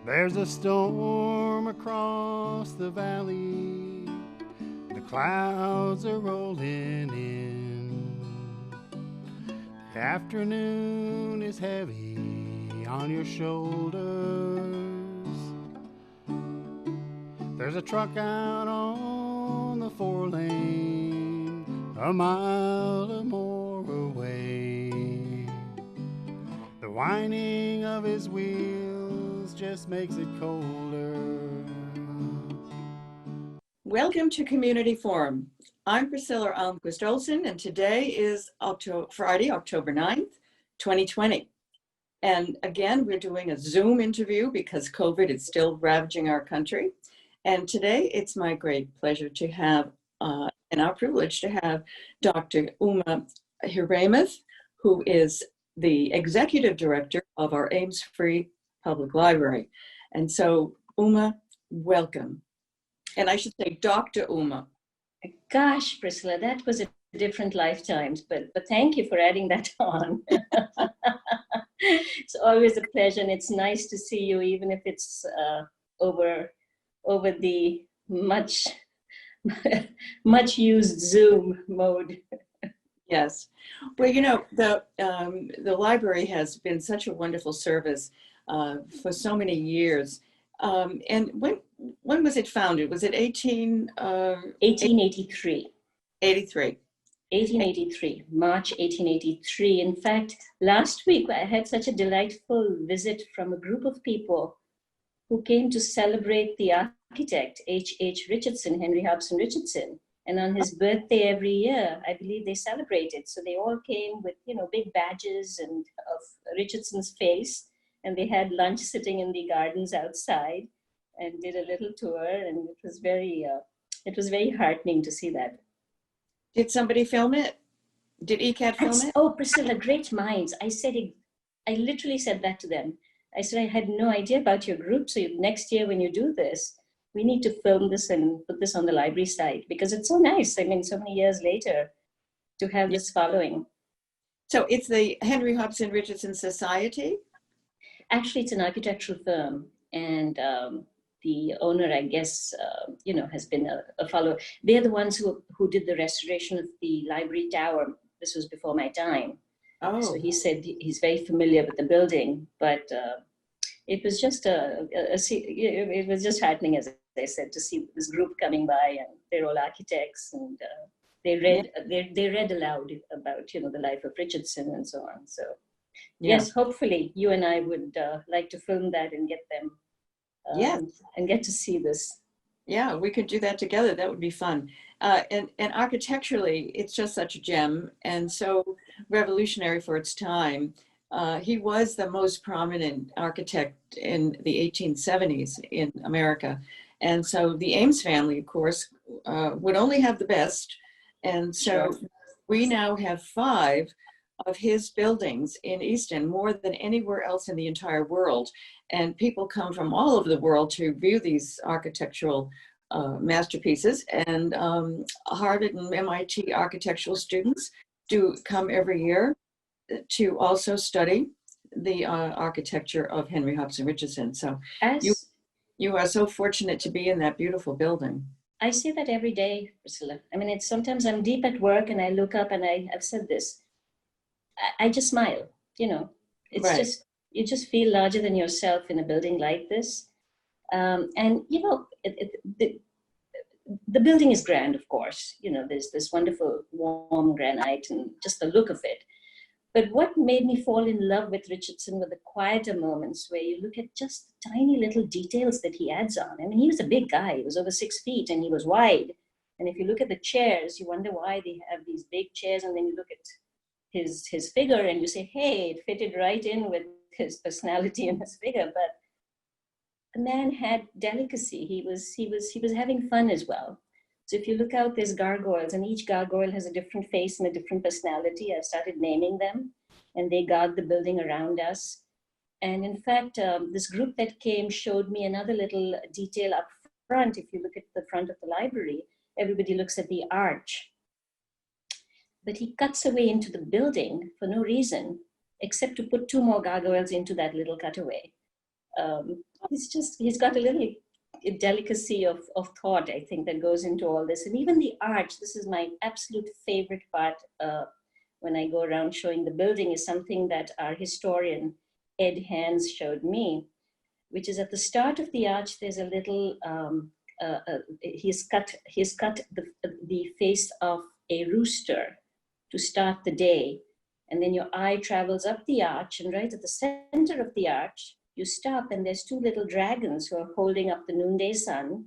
There's a storm across the valley. The clouds are rolling in. The afternoon is heavy on your shoulders. There's a truck out on the 4-lane, a mile or more away. The whining of his wheels just makes it colder. Welcome to Community Forum. I'm Priscilla Almquist-Olsen, and today is Friday, October 9th, 2020. And again, we're doing a Zoom interview because COVID is still ravaging our country. And today it's my great pleasure to have, and our privilege to have Dr. Uma Hiremath, who is the executive director of our Ames Free Public Library. And so, Uma, welcome. And I should say Dr. Uma. Gosh, Priscilla, that was a different lifetimes, but thank you for adding that on. It's always a pleasure, and it's nice to see you, even if it's over the much used Zoom mode. Yes. Well, you know, the library has been such a wonderful service for so many years. And when was it founded? Was it 1883? 83. 1883, March 1883. In fact, last week I had such a delightful visit from a group of people who came to celebrate the architect, H. Richardson, Henry Hopson Richardson. And on his birthday every year, I believe they celebrated. So they all came with, big badges and of Richardson's face. And they had lunch sitting in the gardens outside and did a little tour. And it was very heartening to see that. Did somebody film it? Did ECAT film it? Oh, Priscilla, great minds. I literally said that to them. I said, I had no idea about your group. So next year when you do this, we need to film this and put this on the library site because it's so nice. I mean, so many years later to have this following. So it's the Henry Hopson Richardson Society? Actually, it's an architectural firm. And the owner, I guess, has been a follower. They're the ones who did the restoration of the library tower. This was before my time. Oh. So he said he's very familiar with the building, but it was just it was just heartening, as I said, to see this group coming by, and they're all architects, and they read aloud about the life of Richardson and so on. So yes, hopefully you and I would like to film that and get them. And get to see this. Yeah, we could do that together. That would be fun. And architecturally, it's just such a gem and so revolutionary for its time. He was the most prominent architect in the 1870s in America. And so the Ames family, of course, would only have the best. And so we now have 5 of his buildings in Easton, more than anywhere else in the entire world. And people come from all over the world to view these architectural masterpieces. And Harvard and MIT architectural students do come every year to also study the architecture of Henry Hopson Richardson. So you are so fortunate to be in that beautiful building. I say that every day, Priscilla. I mean, sometimes I'm deep at work and I look up and I've said this. I just smile, it's right. You just feel larger than yourself in a building like this. And, the building is grand, of course. There's this wonderful warm granite and just the look of it. But what made me fall in love with Richardson were the quieter moments where you look at just the tiny little details that he adds on. I mean, he was a big guy. He was over 6 feet and he was wide. And if you look at the chairs, you wonder why they have these big chairs. And then you look at his figure and you say, hey, it fitted right in with his personality and his figure. But the man had delicacy. He was having fun as well. So if you look out, there's gargoyles, and each gargoyle has a different face and a different personality. I've started naming them, and they guard the building around us. And in fact, this group that came showed me another little detail up front. If you look at the front of the library, everybody looks at the arch. But he cuts away into the building for no reason, except to put 2 more gargoyles into that little cutaway. He's got a little delicacy of thought, I think, that goes into all this. And even the arch, this is my absolute favorite part when I go around showing the building, is something that our historian, Ed Hands, showed me, which is at the start of the arch, there's a little, he's cut the face of a rooster to start the day. And then your eye travels up the arch, and right at the center of the arch, you stop, and there's two little dragons who are holding up the noonday sun.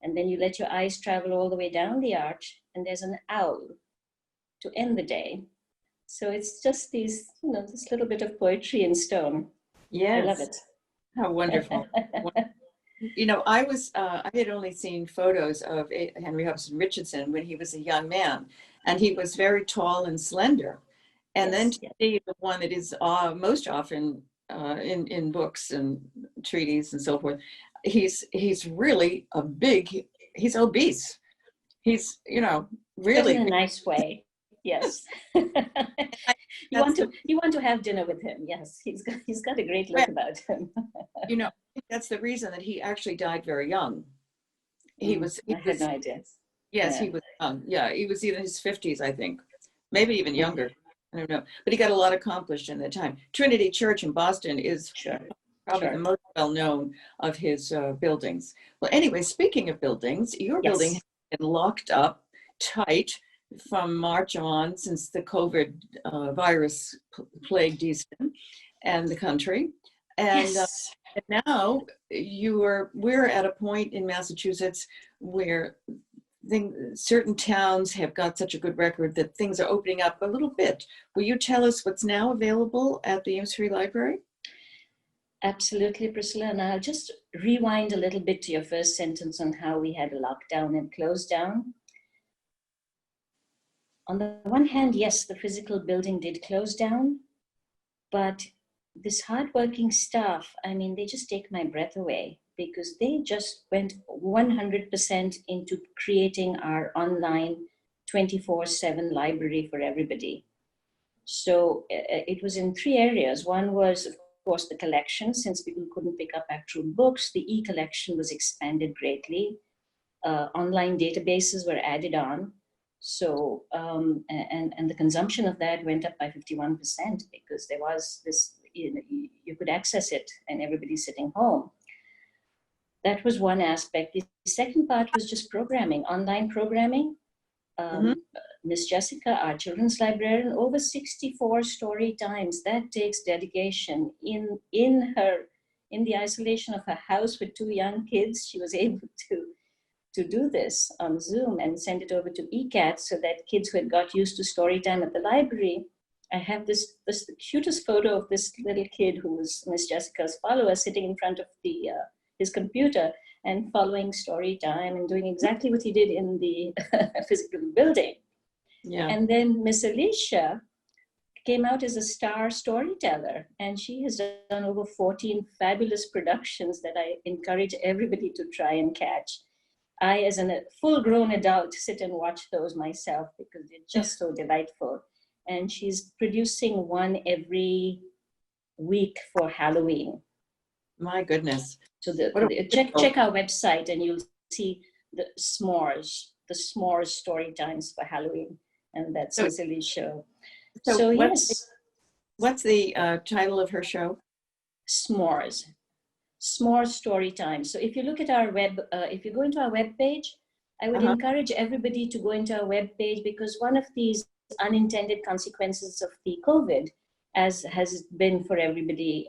And then you let your eyes travel all the way down the arch, and there's an owl to end the day. So it's just these, this little bit of poetry in stone. Yes. I love it. How wonderful. I had only seen photos of Henry Hopson Richardson when he was a young man, and he was very tall and slender. And then to see the one that is most often in books and treaties and so forth, he's really he's obese. He's, really in a nice way. Yes. You want to have dinner with him. Yes. He's got a great look about him. That's the reason that he actually died very young. I had no idea. Yes, he was young. Yeah, he was in his 50s, I think. Maybe even younger. I don't know. But he got a lot accomplished in that time. Trinity Church in Boston is probably the most well-known of his buildings. Well, anyway, speaking of buildings, your building has been locked up tight from March on, since the COVID virus plagued Easton and the country. And now we're at a point in Massachusetts where certain towns have got such a good record that things are opening up a little bit. Will you tell us what's now available at the Ames Free Library? Absolutely, Priscilla. And I'll just rewind a little bit to your first sentence on how we had a lockdown and close down. On the one hand, yes, the physical building did close down, but this hardworking staff, they just take my breath away, because they just went 100% into creating our online 24/7 library for everybody. So it was in three areas. One was, of course, the collection. Since people couldn't pick up actual books, the e-collection was expanded greatly. Online databases were added on. So, and the consumption of that went up by 51%, because there was this, you could access it and everybody's sitting home. That was one aspect. The second part was just programming, online programming. Miss Jessica, our children's librarian, over 64 story times. That takes dedication. In the isolation of her house with two young kids, she was able to do this on Zoom and send it over to ECAT, so that kids who had got used to story time at the library. I have the cutest photo of this little kid who was Miss Jessica's follower, sitting in front of his computer and following story time and doing exactly what he did in the physical building. Yeah. And then Miss Alicia came out as a star storyteller, and she has done over 14 fabulous productions that I encourage everybody to try and catch. I, as a full-grown adult, sit and watch those myself, because they're just so delightful. And she's producing one every week for Halloween. My goodness. So check our website and you'll see the s'mores story times for Halloween. And that's Miss Ellie's show. So yes. What's the title of her show? S'mores story time. So if you look at our if you go into our web page, I would encourage everybody to go into our web page, because one of these unintended consequences of the COVID, as has been for everybody,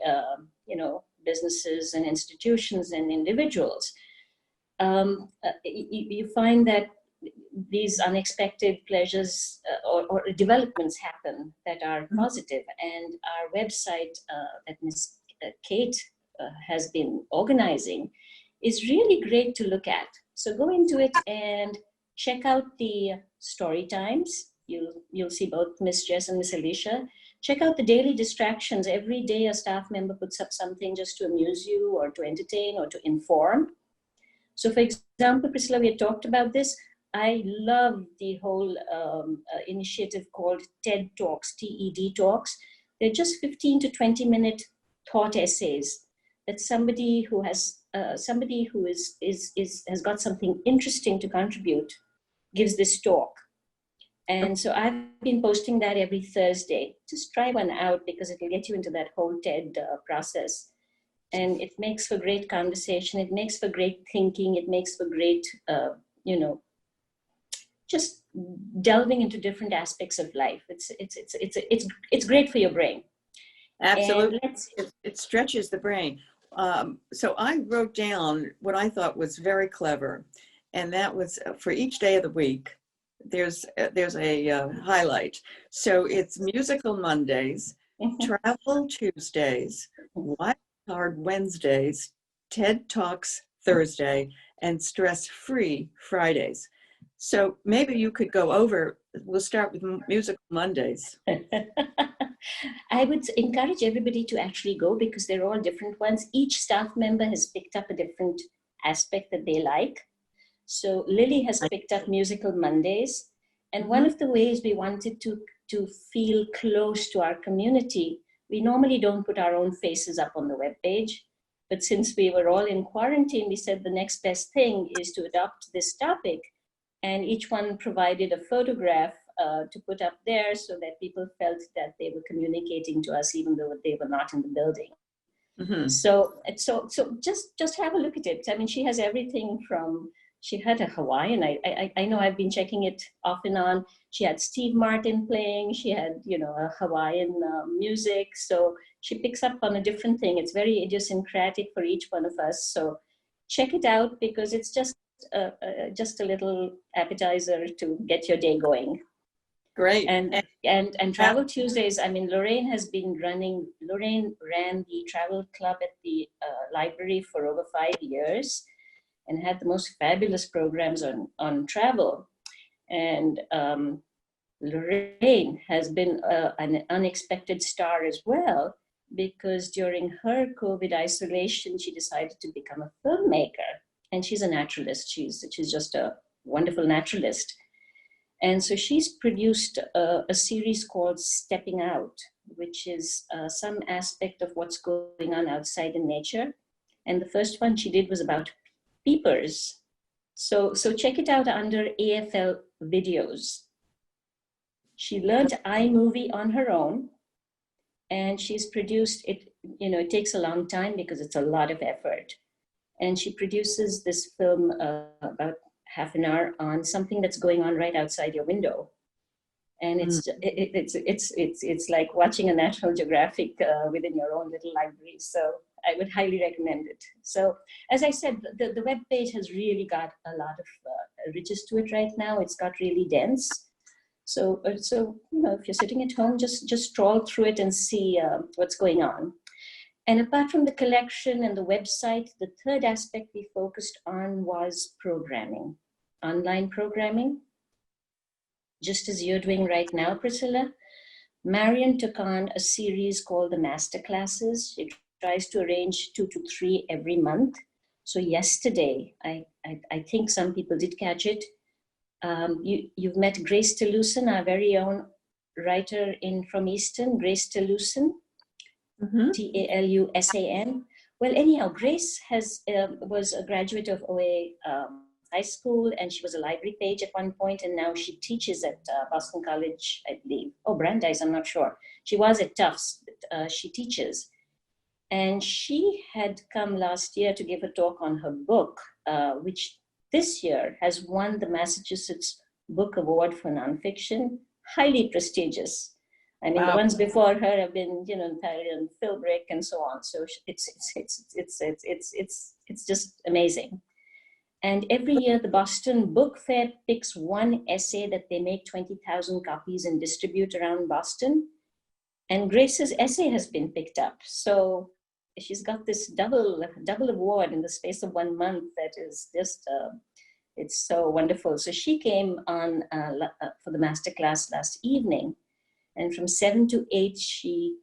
businesses and institutions and individuals, you find that these unexpected pleasures or developments happen that are positive. And our website that Ms. Kate has been organizing is really great to look at. So go into it and check out the story times. You'll see both Miss Jess and Miss Alicia. Check out the daily distractions. Every day a staff member puts up something just to amuse you or to entertain or to inform. So for example, Priscilla, we had talked about this. I love the whole initiative called TED Talks, TED Talks. They're just 15 to 20 minute thought essays that somebody who has has got something interesting to contribute gives this talk. And so I've been posting that every Thursday. Just try one out because it'll get you into that whole TED process. And it makes for great conversation. It makes for great thinking. It makes for great, just delving into different aspects of life. It's great for your brain. Absolutely. It stretches the brain. So I wrote down what I thought was very clever, and that was for each day of the week, there's a highlight. So it's musical Mondays, travel Tuesdays, wild card Wednesdays, TED Talks Thursday, and stress-free Fridays. So maybe you could go over, we'll start with musical Mondays. I would encourage everybody to actually go because they're all different ones. Each staff member has picked up a different aspect that they like. So Lily has picked up musical Mondays. And one of the ways we wanted to feel close to our community, we normally don't put our own faces up on the webpage. But since we were all in quarantine, we said the next best thing is to adopt this topic. And each one provided a photograph to put up there so that people felt that they were communicating to us even though they were not in the building. So just have a look at it. I mean, she has everything from, she had a Hawaiian, I know I've been checking it off and on. She had Steve Martin playing, she had, a Hawaiian music. So she picks up on a different thing. It's very idiosyncratic for each one of us. So check it out because it's just a little appetizer to get your day going. Great. And Travel Tuesdays, I mean, Lorraine ran the travel club at the library for over 5 years and had the most fabulous programs on travel. And Lorraine has been an unexpected star as well, because during her COVID isolation, she decided to become a filmmaker. And she's a naturalist. She's just a wonderful naturalist. And so she's produced a series called Stepping Out, which is some aspect of what's going on outside in nature. And the first one she did was about peepers. So check it out under AFL videos. She learned iMovie on her own, and she's produced it. It takes a long time because it's a lot of effort. And she produces this film about half an hour on something that's going on right outside your window. And it's like watching a National Geographic within your own little library. So I would highly recommend it. So as I said, the web page has really got a lot of riches to it right now. It's got really dense. So if you're sitting at home, just stroll through it and see what's going on. And apart from the collection and the website, the third aspect we focused on was programming, online programming. Just as you're doing right now, Priscilla, Marion took on a series called the Masterclasses. She tries to arrange 2 to 3 every month. So yesterday, I think some people did catch it. You've met Grace Talusan, our very own writer from Easton, Grace Talusan. Talusan. Well, anyhow, Grace was a graduate of OA High School, and she was a library page at one point, and now she teaches at Boston College, I believe. Oh, Brandeis, I'm not sure. She was at Tufts, but she teaches. And she had come last year to give a talk on her book, which this year has won the Massachusetts Book Award for Nonfiction, highly prestigious. I mean, wow. The ones before her have been, Italian, Philbrick, and so on. So it's just amazing. And every year, the Boston Book Fair picks one essay that they make 20,000 copies and distribute around Boston. And Grace's essay has been picked up. So she's got this double award in the space of 1 month. That is just, it's so wonderful. So she came on for the masterclass last evening. And from 7 to 8, she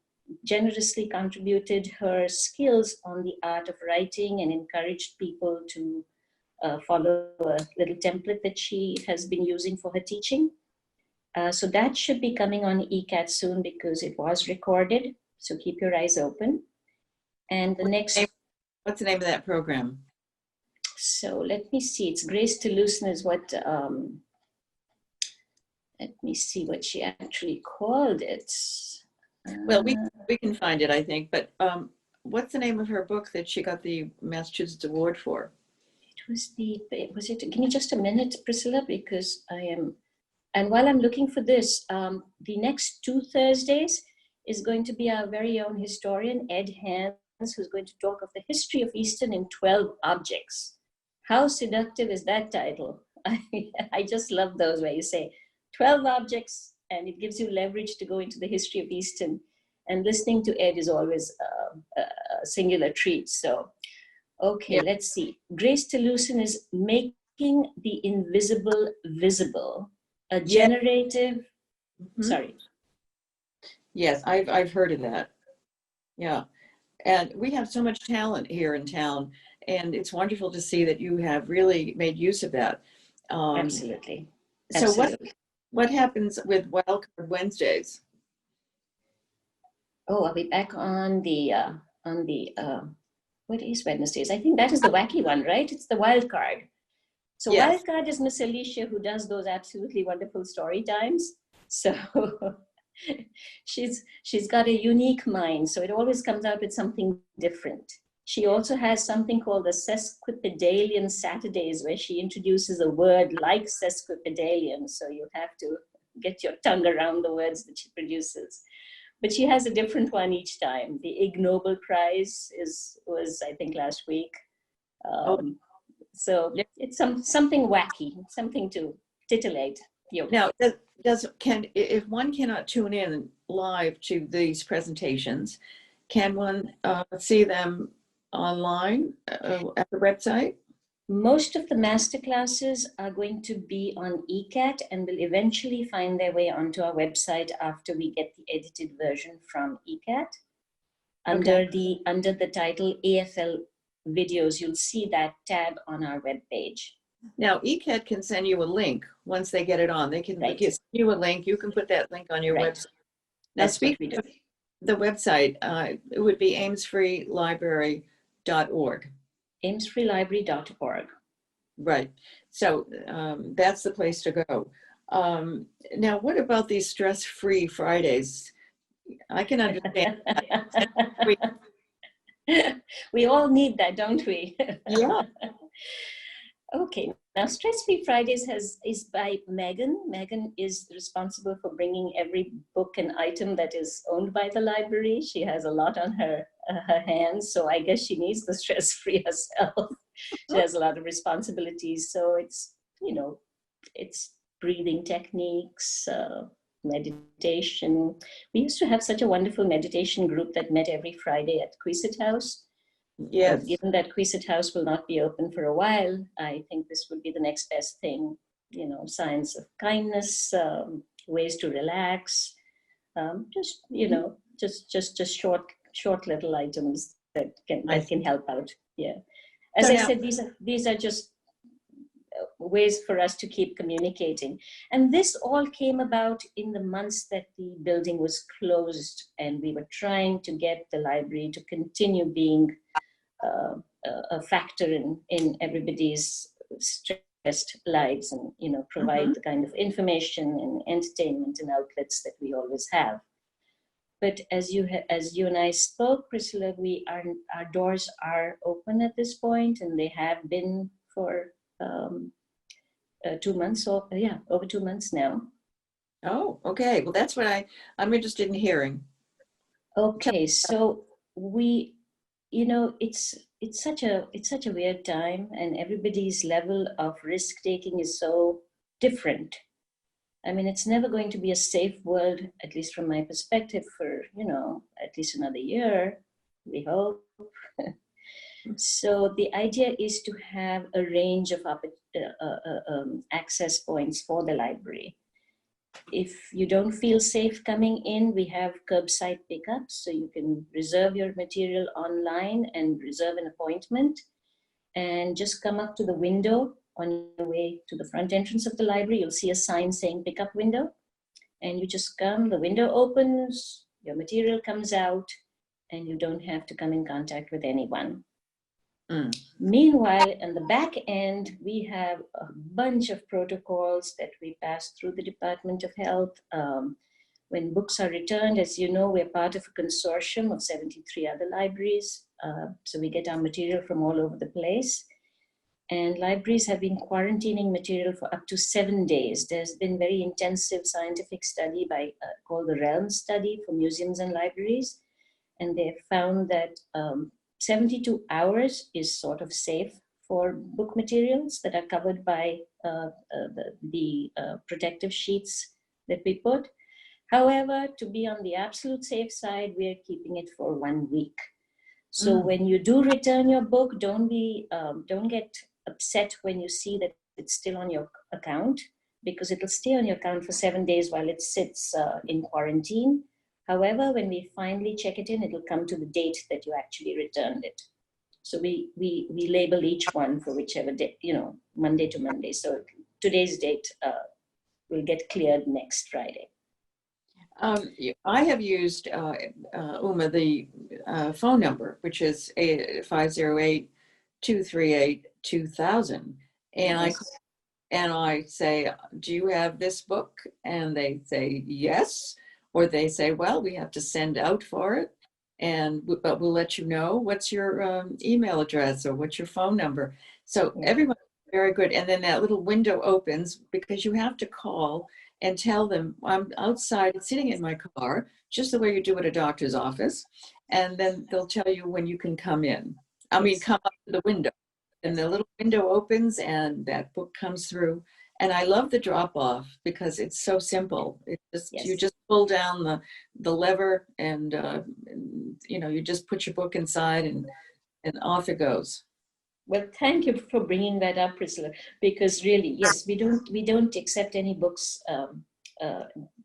generously contributed her skills on the art of writing and encouraged people to follow a little template that she has been using for her teaching. So that should be coming on ECAT soon because it was recorded. So keep your eyes open. And the next... What's the name of that program? So let me see. It's Grace to Loosen is what, let me see what she actually called it. Well, we can find it, I think. But what's the name of her book that she got the Massachusetts Award for? Was it, give me just a minute, Priscilla, because I am, and while I'm looking for this, the next 2 Thursdays is going to be our very own historian, Ed Hands, who's going to talk of the history of Eastern in 12 objects. How seductive is that title? I just love those where you say 12 objects and it gives you leverage to go into the history of Eastern, and listening to Ed is always a singular treat. So, okay, yeah. Let's see. Grace to Loosen is making the invisible visible, a generative, sorry. Yes, I've heard of that. Yeah. And we have so much talent here in town, and it's wonderful to see that you have really made use of that. Absolutely. So what happens with Wildcard Wednesdays? Oh, I'll be back on the what is Wednesdays? I think that is the wacky one, right? It's the wild card. So yes. Wild Card is Miss Alicia, who does those absolutely wonderful story times. So she's got a unique mind. So it always comes out with something different. She also has something called the Sesquipedalian Saturdays, where she introduces a word like sesquipedalian. So you have to get your tongue around the words that she produces. But she has a different one each time. The Ig Nobel Prize was I think last week. So it's something wacky, something to titillate you. Now, if one cannot tune in live to these presentations, can one see them online at the website? Most of the master classes are going to be on ECAT and will eventually find their way onto our website after we get the edited version from ECAT. Under the title AFL videos, you'll see that tab on our webpage. Now, ECAT can send you a link once they get it on. They can send you a link. You can put that link on your website. Now, speaking of the website, it would be amesfreelibrary.org. amesfreelibrary.org. Right. So that's the place to go. Now, what about these stress-free Fridays? I can understand that. We all need that, don't we? Yeah. Okay. Now, Stress-Free Fridays is by Megan. Megan is responsible for bringing every book and item that is owned by the library. She has a lot on her hands, so I guess she needs the stress-free herself. She has a lot of responsibilities, so it's breathing techniques, meditation. We used to have such a wonderful meditation group that met every Friday at Queeset House. Yes. But given that Queeset House will not be open for a while, I think this would be the next best thing. Signs of kindness, ways to relax, just short little items that can help out. Yeah. As I said, these are just ways for us to keep communicating. And this all came about in the months that the building was closed, and we were trying to get the library to continue being a factor in everybody's stressed lives, and provide the kind of information and entertainment and outlets that we always have. But as you and I spoke, Priscilla, our doors are open at this point, and they have been for 2 months, or over 2 months now. Oh, okay. Well, that's what I'm interested in hearing. Okay, so we, it's such a weird time, and everybody's level of risk taking is so different. I mean, it's never going to be a safe world, at least from my perspective, for at least another year, we hope. So the idea is to have a range of access points for the library. If you don't feel safe coming in, we have curbside pickups, so you can reserve your material online and reserve an appointment, and just come up to the window on your way to the front entrance of the library. You'll see a sign saying pickup window, and you just come, the window opens, your material comes out, and you don't have to come in contact with anyone. Mm. Meanwhile, on the back end, we have a bunch of protocols that we pass through the Department of Health. When books are returned, as you know, we're part of a consortium of 73 other libraries. So we get our material from all over the place. And libraries have been quarantining material for up to 7 days. There's been very intensive scientific study called the Realm Study for museums and libraries. And they found that 72 hours is sort of safe for book materials that are covered by the protective sheets that we put. However, to be on the absolute safe side, we're keeping it for 1 week. So when you do return your book, don't get upset when you see that it's still on your account, because it'll stay on your account for 7 days while it sits in quarantine. However, when we finally check it in, it'll come to the date that you actually returned it. So we label each one for whichever day, Monday to Monday. So today's date will get cleared next Friday. I have used, Uma, the phone number, which is 508-238-2000. And I say, do you have this book? And they say, yes. Or they say, well, we have to send out for it. But we'll let you know what's your email address or what's your phone number. So everyone's very good. And then that little window opens because you have to call and tell them, I'm outside sitting in my car, just the way you do at a doctor's office. And then they'll tell you when you can come in. Come up to the window. And the little window opens and that book comes through. And I love the drop off because it's so simple. It's just, you just pull down the lever and you just put your book inside and off it goes. Well, thank you for bringing that up, Priscilla, because really, yes, we don't accept any books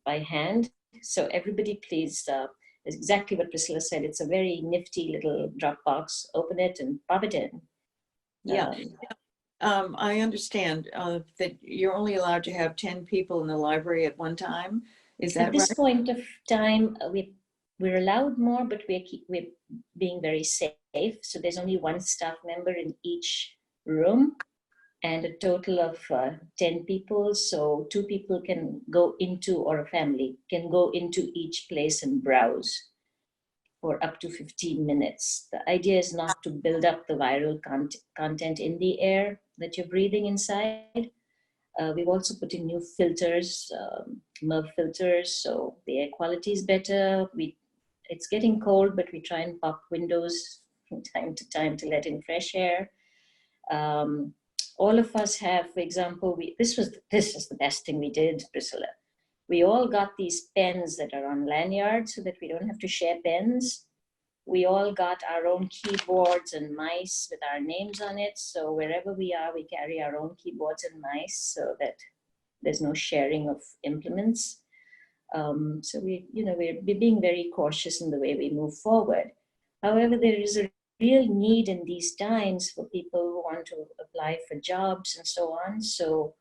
by hand. So everybody, please, exactly what Priscilla said. It's a very nifty little drop box. Open it and pop it in. Yeah. I understand that you're only allowed to have 10 people in the library at one time. Is that right? At this point of time, we're allowed more, but we're being very safe. So there's only one staff member in each room and a total of 10 people. So 2 people can go into, or a family can go into each place and browse for up to 15 minutes. The idea is not to build up the viral content in the air that you're breathing inside. We've also put in new filters, MERV filters, so the air quality is better. It's getting cold, but we try and pop windows from time to time to let in fresh air. All of us have, for example, this is the best thing we did, Priscilla. We all got these pens that are on lanyards so that we don't have to share pens. We all got our own keyboards and mice with our names on it. So wherever we are, we carry our own keyboards and mice so that there's no sharing of implements. So we're being very cautious in the way we move forward. However, there is a real need in these times for people who want to apply for jobs and so on. So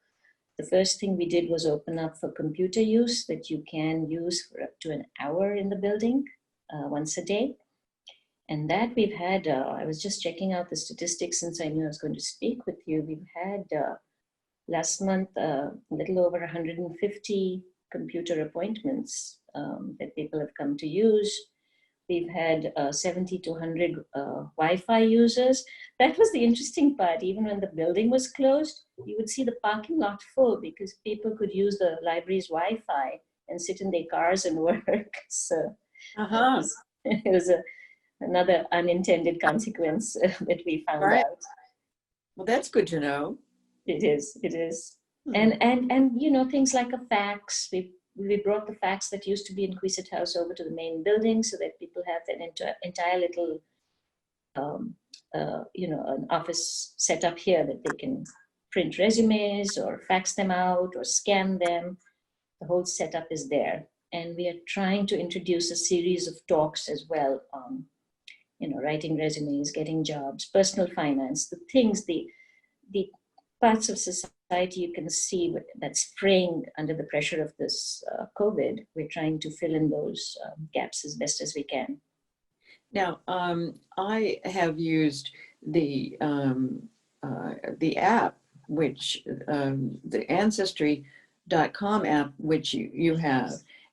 the first thing we did was open up for computer use that you can use for up to an hour in the building once a day. And that we've had, I was just checking out the statistics since I knew I was going to speak with you. We've had last month a little over 150 computer appointments that people have come to use. We've had 70 to 100 Wi-Fi users. That was the interesting part. Even when the building was closed, you would see the parking lot full because people could use the library's Wi-Fi and sit in their cars and work. So it was another unintended consequence that we found out. Well, that's good to know. It is. And things like a fax. We brought the fax that used to be in Quisett House over to the main building so that people have an entire little, an office set up here that they can print resumes or fax them out or scan them. The whole setup is there. And we are trying to introduce a series of talks as well on, writing resumes, getting jobs, personal finance, the things, the parts of society you can see that's fraying under the pressure of this COVID. We're trying to fill in those gaps as best as we can. Now, I have used the app, which the Ancestry.com app, which you have.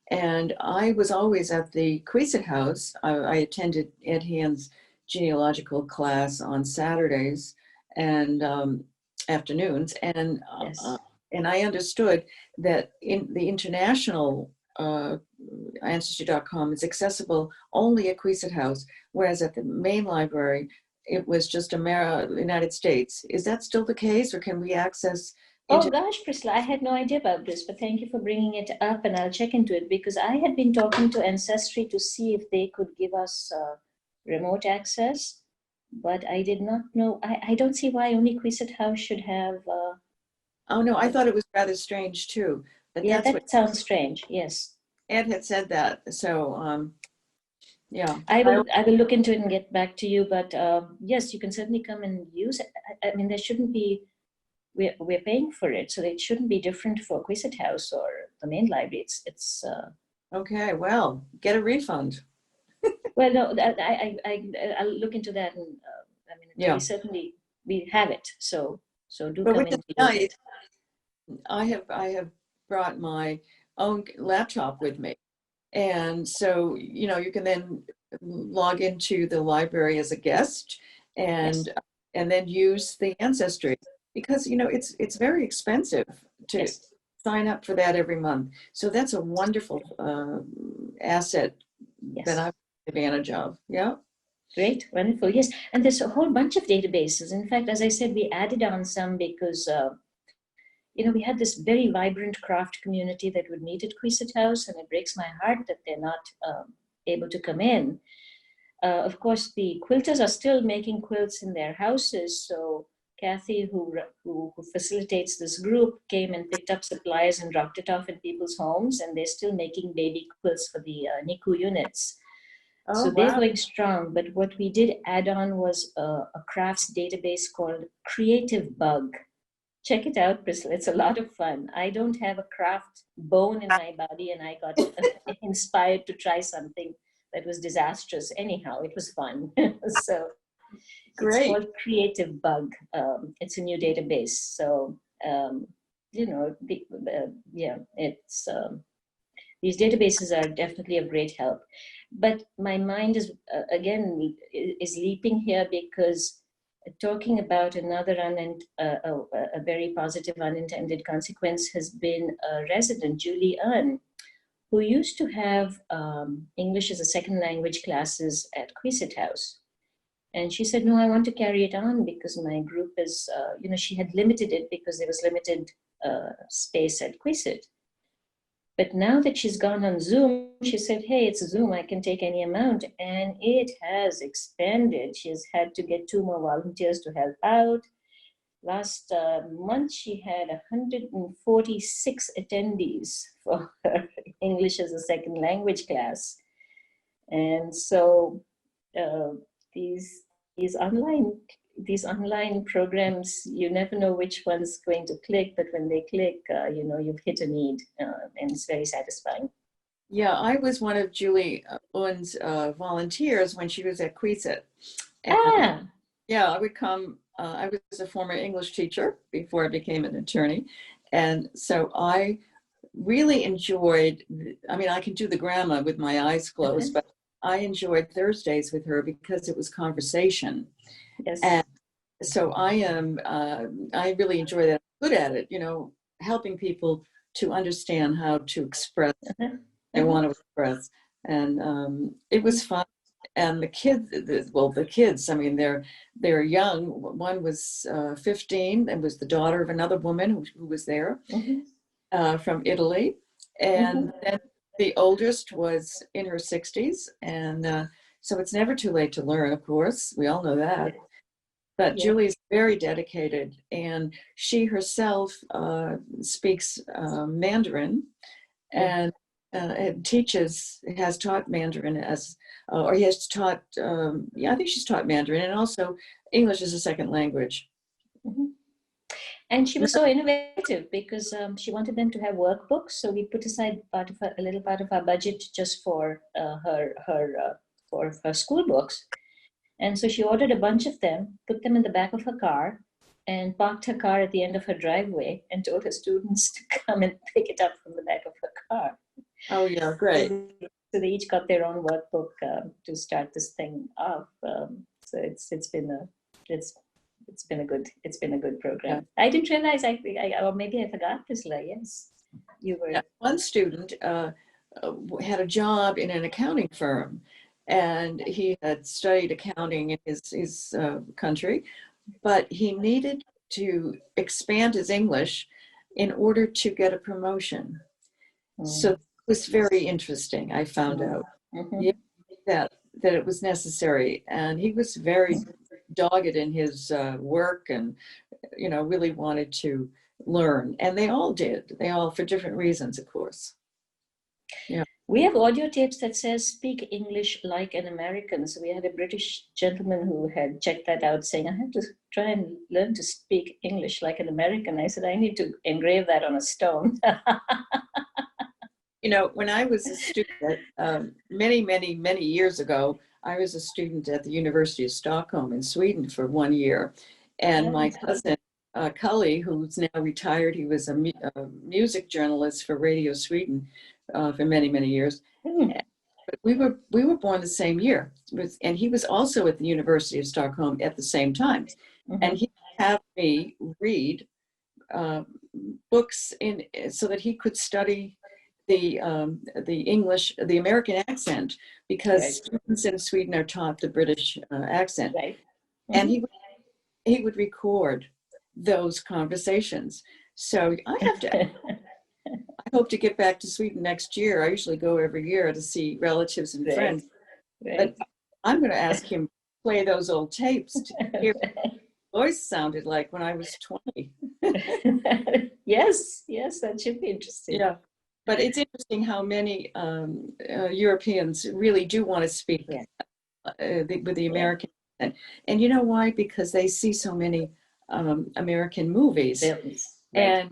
And I was always at the Queesit House. I attended Ed Hand's genealogical class on Saturdays and afternoons, Yes. and I understood that in the international Ancestry.com is accessible only at Queesit House, whereas at the main library it was just United States. Is that still the case, or can we access? Oh gosh, Priscilla, I had no idea about this, but thank you for bringing it up, and I'll check into it, because I had been talking to Ancestry to see if they could give us remote access, but I did not know. I don't see why only Queesit House should have. Oh no, I thought it was rather strange too. But Yeah, that's that what sounds strange. Yes, Ed had said that. So yeah, I will look into it and get back to you. But yes, you can certainly come and use it. I mean, there shouldn't be. We're paying for it, so it shouldn't be different for Queesit House or the main library. It's okay. Well, get a refund. well, no, I'll look into that, and I mean, Yeah. we have it, so do But come with in. the night, I have brought my own laptop with me, and so you can then log into the library as a guest, and then use the Ancestry, because it's very expensive to Yes. sign up for that every month. So that's a wonderful asset Yes. that I've taken advantage of. Yeah. Great, wonderful, yes. And there's a whole bunch of databases. In fact, as I said, we added on some because we had this very vibrant craft community that would meet at Queesit House, and it breaks my heart that they're not able to come in. Of course, the quilters are still making quilts in their houses. So Kathy, who facilitates this group, came and picked up supplies and dropped it off in people's homes, and they're still making baby quilts for the NICU units. Oh, So they're wow. going strong. But what we did add on was a crafts database called Creative Bug. Check it out, Priscilla. It's a lot of fun. I don't have a craft bone in my body, and I got inspired to try something that was disastrous. Anyhow, it was fun. So Great. It's called Creative Bug. It's a new database. So, it's these databases are definitely of great help. But my mind is, again, is leaping here because talking about another a very positive unintended consequence has been a resident, Julie Earn, who used to have English as a second language classes at Queesit House. And she said, no, I want to carry it on because my group is, she had limited it because there was limited space at Queesit. But now that she's gone on Zoom, she said, hey, it's Zoom, I can take any amount. And it has expanded. She's had to get 2 more volunteers to help out. Last month, she had 146 attendees for her English as a second language class. And so these online programs, you never know which one's going to click, but when they click, you've hit a need, and it's very satisfying. Yeah, I was one of Julie Earn's volunteers when she was at Queesit. Yeah, I would come. I was a former English teacher before I became an attorney, and so I really enjoyed. I can do the grammar with my eyes closed, but I enjoyed Thursdays with her because it was conversation. Yes. And so I really enjoy that. I'm good at it, helping people to understand how to express they want to express. And it was fun. And the kids, they're young. One was 15 and was the daughter of another woman who was there from Italy. And then the oldest was in her 60s. And so it's never too late to learn, of course. We all know that. But Julie's very dedicated, and she herself speaks Mandarin and has taught Mandarin I think she's taught Mandarin and also English as a second language. And she was so innovative because she wanted them to have workbooks. So we put aside a little part of our budget just for her school books. And so she ordered a bunch of them, put them in the back of her car, and parked her car at the end of her driveway and told her students to come and pick it up from the back of her car. Oh yeah, great. So they each got their own workbook to start this thing off. So it's been a good program. Yeah. I didn't realize or maybe I forgot, Priscilla. Yes, you were. Yeah. One student had a job in an accounting firm, and he had studied accounting in his country, but he needed to expand his English in order to get a promotion. So it was very interesting. I found out that it was necessary, and he was very dogged in his work, and really wanted to learn. And they all did. They all, for different reasons, of course. Yeah. We have audio tapes that says "Speak English like an American." So we had a British gentleman who had checked that out, saying, "I have to try and learn to speak English like an American." I said, "I need to engrave that on a stone." When I was a student, many years ago, I was a student at the University of Stockholm in Sweden for 1 year. And my cousin, Cully, who's now retired, he was a music journalist for Radio Sweden for many years. But we were born the same year. And he was also at the University of Stockholm at the same time. And he had me read books so that he could study the English, the American accent, because students in Sweden are taught the British accent. Right. And he would record those conversations. So I hope to get back to Sweden next year. I usually go every year to see relatives and friends. But I'm going to ask him to play those old tapes to hear what my voice sounded like when I was 20. Yes, that should be interesting. Yeah. But it's interesting how many Europeans really do want to speak with the American accent. And you know why? Because they see so many American movies. And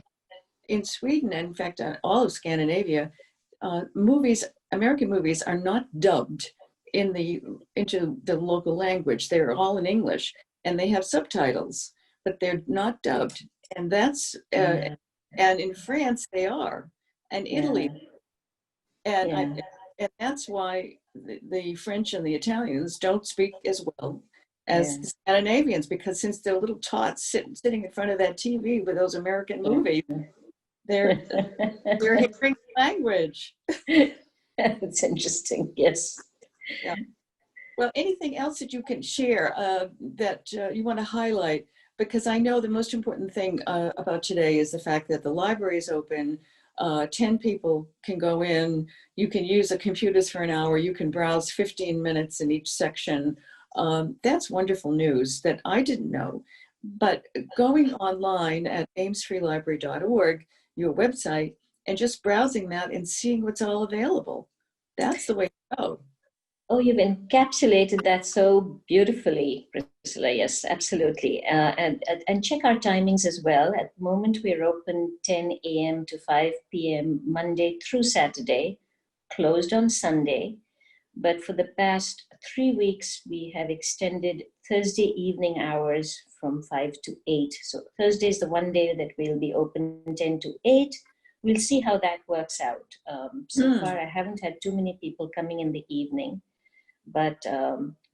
in Sweden, and in fact, all of Scandinavia, American movies are not dubbed into the local language. They're all in English, and they have subtitles, but they're not dubbed. And that's and in France they are. And Italy, and that's why the French and the Italians don't speak as well as the Scandinavians, because since they're little tots sitting in front of that TV with those American movies, they're hearing the language. It's interesting, yes. Yeah. Well, anything else that you can share that you want to highlight? Because I know the most important thing about today is the fact that the library is open. 10 people can go in. You can use the computers for an hour. You can browse 15 minutes in each section. That's wonderful news that I didn't know. But going online at amesfreelibrary.org, your website, and just browsing that and seeing what's all available, that's the way to go. Oh, you've encapsulated that so beautifully, Priscilla. Yes, absolutely. And check our timings as well. At the moment, we're open 10 a.m. to 5 p.m. Monday through Saturday, closed on Sunday. But for the past 3 weeks, we have extended Thursday evening hours from 5 to 8. So Thursday is the one day that we'll be open 10 to 8. We'll see how that works out. So far, I haven't had too many people coming in the evening. But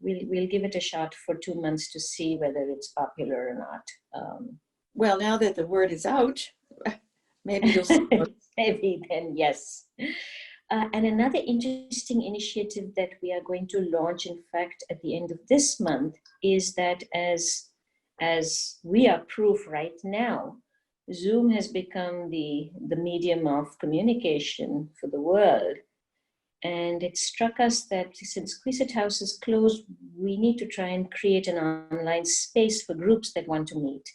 we'll give it a shot for 2 months to see whether it's popular or not. Well, now that the word is out, maybe you'll see. Maybe then, yes. And another interesting initiative that we are going to launch, in fact, at the end of this month, is that as we are proof right now, Zoom has become the medium of communication for the world. And it struck us that since Quixote House is closed, we need to try and create an online space for groups that want to meet.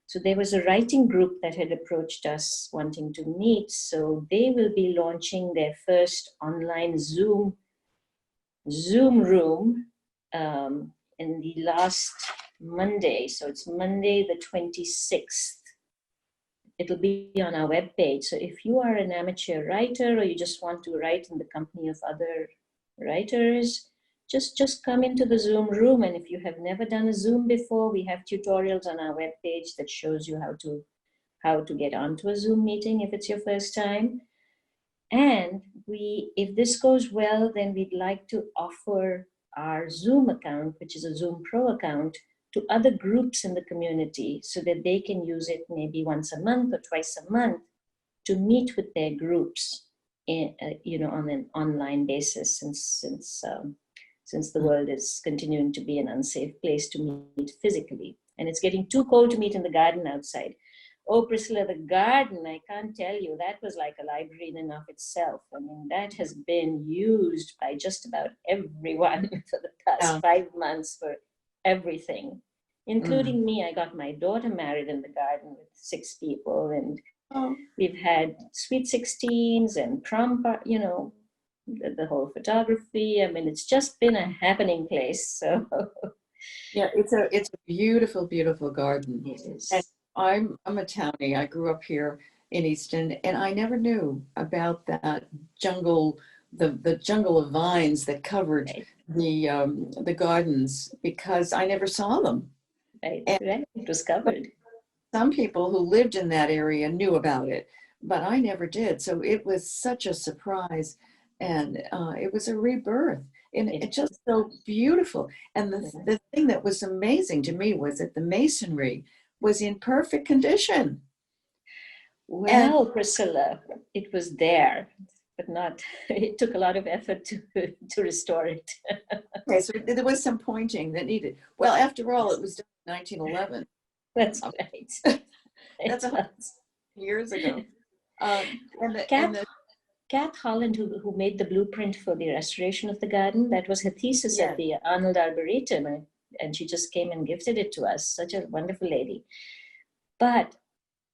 So there was a writing group that had approached us wanting to meet. So they will be launching their first online Zoom room in the last Monday. So it's Monday the 26th. It'll be on our webpage. So if you are an amateur writer or you just want to write in the company of other writers, just come into the Zoom room. And if you have never done a Zoom before, we have tutorials on our webpage that shows you how to get onto a Zoom meeting if it's your first time. And if this goes well, then we'd like to offer our Zoom account, which is a Zoom Pro account, to other groups in the community so that they can use it maybe once a month or twice a month to meet with their groups on an online basis, since the world is continuing to be an unsafe place to meet physically. And it's getting too cold to meet in the garden outside. Oh, Priscilla, the garden, I can't tell you, that was like a library in and of itself. I mean, that has been used by just about everyone for the past 5 months for everything, including me. I got my daughter married in the garden with 6 people, and we've had sweet 16s and prom, the whole photography. I mean, it's just been a happening place. So yeah, it's a beautiful, beautiful garden. it is. And I'm a townie. I grew up here in Easton, and I never knew about that jungle, the jungle of vines that covered the gardens, because I never saw them. Right. It was covered. Some people who lived in that area knew about it, but I never did. So it was such a surprise, and it was a rebirth, and it's just so beautiful. And the thing that was amazing to me was that the masonry was in perfect condition. Well, Priscilla, it was there, but it took a lot of effort to restore it. Okay, so there was some pointing that needed. Well, after all, it was done in 1911. That's right. That's 100 years ago. Kath Holland, who made the blueprint for the restoration of the garden, that was her thesis at the Arnold Arboretum, and she just came and gifted it to us. Such a wonderful lady. But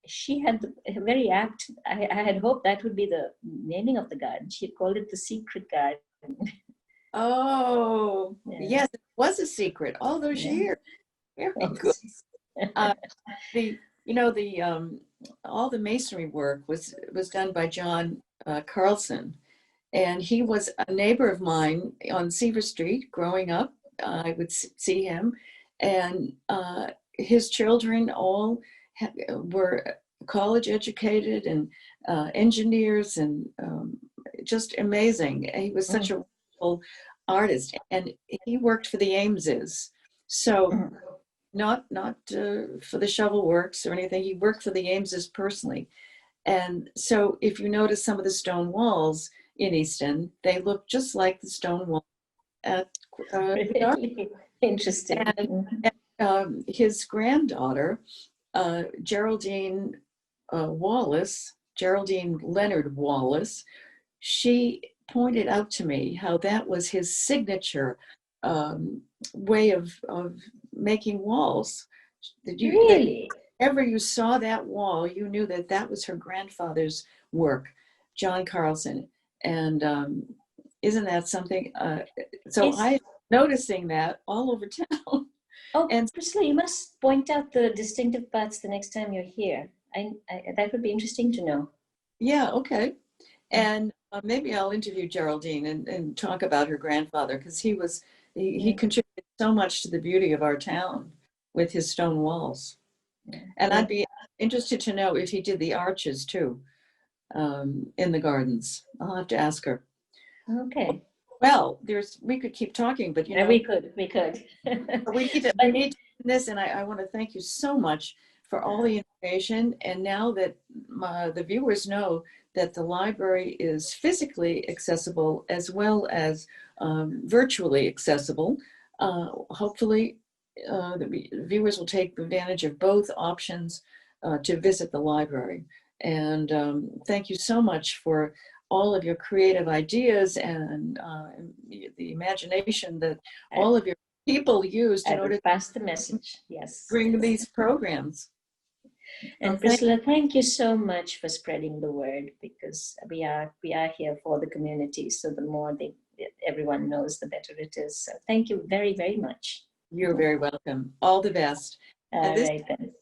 she had a very apt, I had hoped that would be the naming of the garden. She called it the Secret Garden. Oh, yes, it was a secret all those years. Very good. All the masonry work was done by John Carlson, and he was a neighbor of mine on Seaver Street growing up. I would see him, and his children all were college educated and engineers, and just amazing. He was such a wonderful artist, and he worked for the Ameses. So not for the Shovel Works or anything. He worked for the Ameses personally. And so if you notice some of the stone walls in Easton, they look just like the stone wall at really interesting. And his granddaughter, Geraldine Leonard Wallace, she pointed out to me how that was his signature way of making walls. Whenever you saw that wall, you knew that was her grandfather's work, John Carlson. And isn't that something? So I'm noticing that all over town. Oh, and Priscilla, you must point out the distinctive parts the next time you're here. That would be interesting to know. Yeah, okay. And maybe I'll interview Geraldine and talk about her grandfather, because he contributed so much to the beauty of our town with his stone walls. And I'd be interested to know if he did the arches too, in the gardens. I'll have to ask her. Okay. Well, we could keep talking, but we could. we need to end this, and I want to thank you so much for all the information. And now that the viewers know that the library is physically accessible as well as virtually accessible, hopefully the viewers will take advantage of both options to visit the library. And thank you so much for all of your creative ideas and the imagination that all of your people used in order to pass the message. Yes. Bring these programs. And Priscilla, thank you so much for spreading the word, because we are here for the community. So the more everyone knows, the better it is. So thank you very, very much. You're very welcome. All the best. All right then.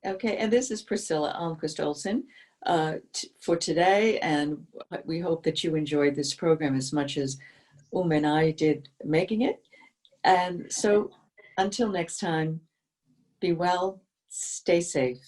Okay, and this is Priscilla Almquist-Olsen for today, and we hope that you enjoyed this program as much as and I did making it. And so until next time, be well, stay safe.